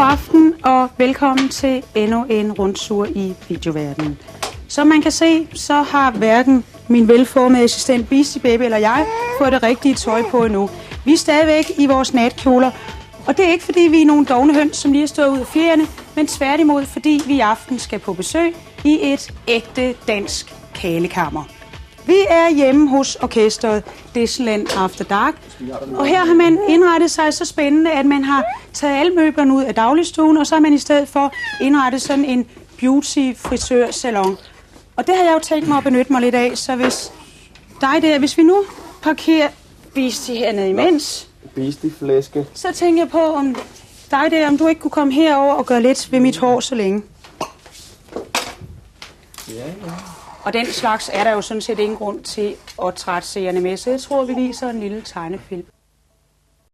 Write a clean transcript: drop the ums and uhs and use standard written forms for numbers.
aften og velkommen til endnu en rundtur i videoverdenen. Som man kan se, så har hverken min velformede assistent Beastie Baby eller jeg fået det rigtige tøj på endnu. Vi er stadigvæk i vores natkjoler, og det er ikke fordi vi er nogle dovne høns, som lige har stået ud af fjerne, men tværtimod fordi vi i aften skal på besøg i et ægte dansk kælekammer. Vi er hjemme hos orkestret Disneyland After Dark, og her har man indrettet sig så spændende, at man har taget alle møblerne ud af dagligstuen, og så har man i stedet for indrettet sådan en beauty-frisørsalon. Og det har jeg jo tænkt mig at benytte mig lidt af, så hvis vi nu parkerer Beastie hernede imens, Beastie-flæske. Så tænker jeg på, om du ikke kunne komme herover og gøre lidt ved mit hår så længe. Ja. Og den slags er der jo sådan set ingen grund til at trætte seerne med, så jeg tror, vi viser en lille tegnefilm.